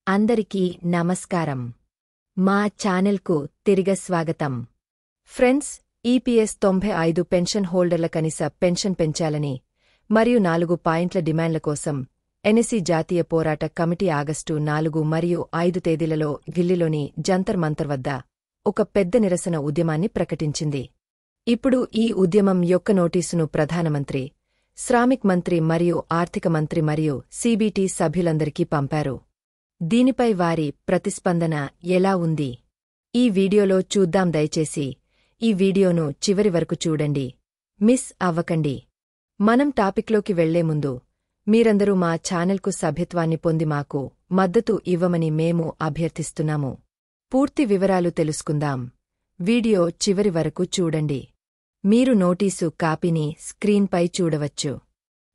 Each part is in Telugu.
అందరికీ నమస్కారం. మా ఛానల్కు తిరిగి స్వాగతం. ఫ్రెండ్స్, ఈపీఎస్ 95 పెన్షన్ హోల్డర్ల కనీస పెన్షన్ పెంచాలని మరియు 4 పాయింట్ల డిమాండ్ల కోసం ఎన్ఎస్సీ జాతీయ పోరాట కమిటీ ఆగస్టు 4 మరియు 5 తేదీలలో ఢిల్లీలోని జంతర్ మంతర్ వద్ద ఒక పెద్ద నిరసన ఉద్యమాన్ని ప్రకటించింది. ఇప్పుడు ఈ ఉద్యమం యొక్క నోటీసును ప్రధానమంత్రి, శ్రామిక్ మంత్రి మరియు ఆర్థిక మంత్రి మరియు సీబీటీ సభ్యులందరికీ పంపారు. దీనిపై వారి ప్రతిస్పందన ఎలా ఉంది? ఈ వీడియోలో చూద్దాం. దయచేసి ఈ వీడియోను చివరి వరకు చూడండి, మిస్ అవ్వకండి. మనం టాపిక్లోకి వెళ్లే ముందు మీరందరూ మా ఛానల్కు సభ్యత్వాన్ని పొంది మాకు మద్దతు ఇవ్వమని మేము అభ్యర్థిస్తున్నాము. పూర్తి వివరాలు తెలుసుకుందాం. వీడియో చివరి వరకు చూడండి. మీరు నోటీసు కాపీని స్క్రీన్పై చూడవచ్చు.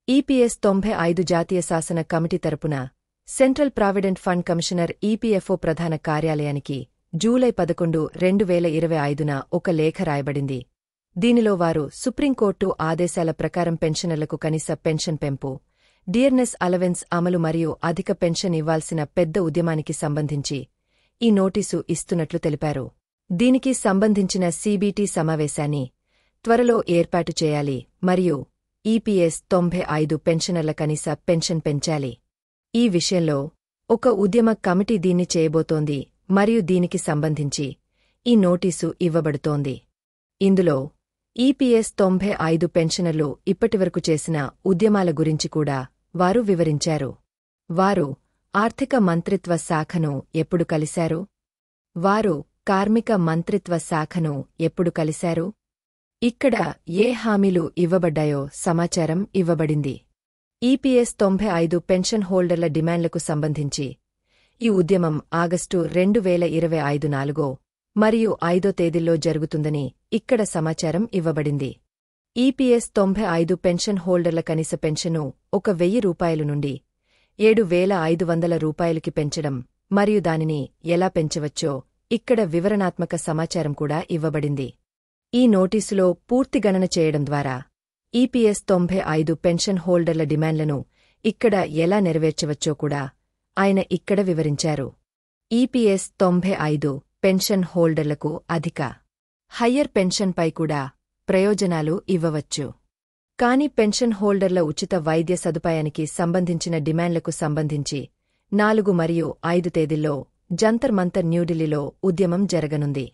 ఈపీఎస్ 95 జాతీయ శాసన కమిటీ తరపున central provident fund commissioner EPFO ప్రధాన కార్యాలయానికి జూలై 11, 2025న ఒక లేఖ రాయబడింది. దీనిలో వారు సుప్రీంకోర్టు ఆదేశాల ప్రకారం పెన్షనర్లకు కనీస పెన్షన్ పెంపు, డియర్నెస్ అలవెన్స్ అమలు మరియు అధిక పెన్షన్ ఇవ్వాల్సిన పెద్ద ఉద్యమానికి సంబంధించి ఈ నోటీసు ఇస్తున్నట్లు తెలిపారు. దీనికి సంబంధించిన సీబీటీ సమావేశాన్ని త్వరలో ఏర్పాటు చేయాలి మరియు ఈపీఎస్ 95 పెన్షనర్ల కనీస పెన్షన్ పెంచాలి. ఈ విషయంలో ఒక ఉద్యమ కమిటీ దీన్ని చేయబోతోంది మరియు దీనికి సంబంధించి ఈ నోటీసు ఇవ్వబడుతోంది. ఇందులో ఈపీఎస్ 95 పెన్షనర్లు ఇప్పటివరకు చేసిన ఉద్యమాల గురించి కూడా వారు వివరించారు. వారు ఆర్థిక మంత్రిత్వ శాఖను ఎప్పుడు కలిశారు? వారు కార్మిక మంత్రిత్వ శాఖను ఎప్పుడు కలిశారు? ఇక్కడ ఏ హామీలు ఇవ్వబడ్డాయో సమాచారం ఇవ్వబడింది. ఈపీఎస్ 95 పెన్షన్ హోల్డర్ల డిమాండ్లకు సంబంధించి ఈ ఉద్యమం ఆగస్టు 2025 4 మరియు 5 తేదీల్లో జరుగుతుందని ఇక్కడ సమాచారం ఇవ్వబడింది. ఈపీఎస్ 95 పెన్షన్ హోల్డర్ల కనీస పెన్షను 1,000 రూపాయలు నుండి 7,500 రూపాయలకి పెంచడం మరియు దానిని ఎలా పెంచవచ్చో ఇక్కడ వివరణాత్మక సమాచారం కూడా ఇవ్వబడింది. ఈ నోటీసులో పూర్తి గణన చేయడం ద్వారా ఈపీఎస్ 95 పెన్షన్ హోల్డర్ల డిమాండ్లను ఇక్కడ ఎలా నెరవేర్చవచ్చో కూడా ఆయన ఇక్కడ వివరించారు. ఈపీఎస్ 95 పెన్షన్ హోల్డర్లకు అధిక హయ్యర్ పెన్షన్పై కూడా ప్రయోజనాలు ఇవ్వవచ్చు. కాని పెన్షన్ హోల్డర్ల ఉచిత వైద్య సదుపాయానికి సంబంధించిన డిమాండ్లకు సంబంధించి 4 మరియు 5 తేదీల్లో జంతర్ మంతర్ న్యూఢిల్లీలో ఉద్యమం జరగనుంది.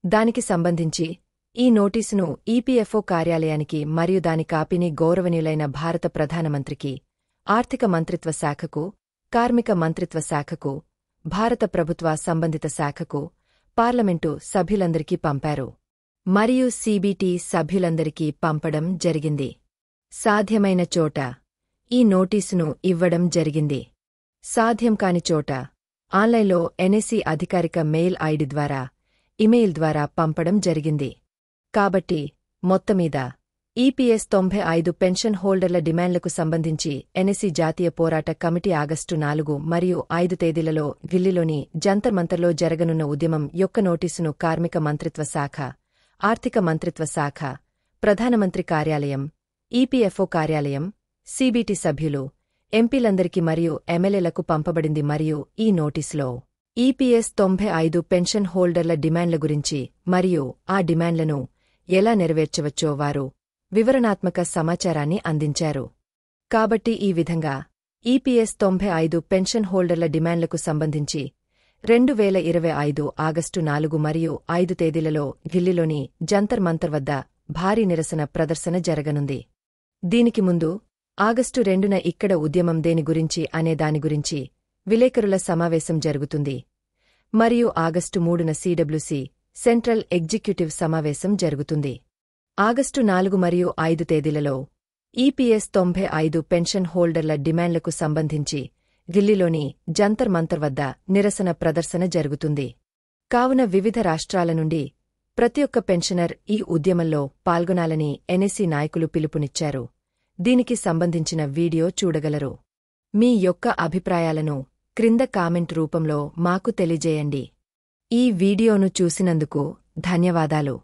దానికి సంబంధించి ఈ నోటీసును ఈపీఎఫ్ఓ కార్యాలయానికి మరియు దాని కాపీని గౌరవనీయులైన భారత ప్రధానమంత్రికి, ఆర్థిక మంత్రిత్వ శాఖకు, కార్మిక మంత్రిత్వ శాఖకు, భారత ప్రభుత్వ సంబంధిత శాఖకు, పార్లమెంటు సభ్యులందరికీ పంపారు మరియు సీబీటీ సభ్యులందరికీ పంపడం జరిగింది. సాధ్యమైన చోట ఈ నోటీసును ఇవ్వడం జరిగింది. సాధ్యం కాని చోట ఆన్లైన్లో ఎన్ఎస్సీ అధికారిక మెయిల్ ఐడి ద్వారా, ఇమెయిల్ ద్వారా పంపడం జరిగింది. కాబట్టి మొత్తమీద ఈపీఎస్ 95 పెన్షన్ హోల్డర్ల డిమాండ్లకు సంబంధించి ఎన్ఎస్సీ జాతీయ పోరాట కమిటీ ఆగస్టు 4 మరియు 5 తేదీలలో ఢిల్లీలోని జంతర్ మంతర్లో జరగనున్న ఉద్యమం యొక్క నోటీసును కార్మిక మంత్రిత్వ శాఖ, ఆర్థిక మంత్రిత్వ శాఖ, ప్రధానమంత్రి కార్యాలయం, ఈపీఎఫ్ఓ కార్యాలయం, సీబీటీ సభ్యులు, ఎంపీలందరికీ మరియు ఎమ్మెల్యేలకు పంపబడింది మరియు ఈ నోటీసులో ఈపీఎస్ 95 పెన్షన్ హోల్డర్ల డిమాండ్ల గురించి మరియు ఆ డిమాండ్లను ఎలా నెరవేర్చవచ్చో వారు వివరణాత్మక సమాచారాన్ని అందించారు. కాబట్టి ఈ విధంగా ఈపీఎస్ 95 పెన్షన్ హోల్డర్ల డిమాండ్లకు సంబంధించి 2025 ఆగస్టు 4 మరియు 5 తేదీలలో ఢిల్లీలోని జంతర్ మంతర్ వద్ద భారీ నిరసన ప్రదర్శన జరగనుంది. దీనికి ముందు ఆగస్టు 2న ఇక్కడ ఉద్యమం దేని గురించి అనే దాని గురించి విలేకరుల సమావేశం జరుగుతుంది మరియు ఆగస్టు 3న సీడబ్ల్యూసీ సెంట్రల్ ఎగ్జిక్యూటివ్ సమావేశం జరుగుతుంది. ఆగస్టు 4 మరియు 5 తేదీలలో ఈపీఎస్ 95 పెన్షన్ హోల్డర్ల డిమాండ్లకు సంబంధించి ఢిల్లీలోని జంతర్ మంతర్ వద్ద నిరసన ప్రదర్శన జరుగుతుంది. కావున వివిధ రాష్ట్రాల నుండి ప్రతి ఒక్క పెన్షనర్ ఈ ఉద్యమంలో పాల్గొనాలని ఎన్ఎస్సీ నాయకులు పిలుపునిచ్చారు. దీనికి సంబంధించిన వీడియో చూడగలరు. మీ యొక్క అభిప్రాయాలను క్రింద కామెంట్ రూపంలో మాకు తెలియజేయండి. ఈ వీడియోను చూసినందుకు ధన్యవాదాలు.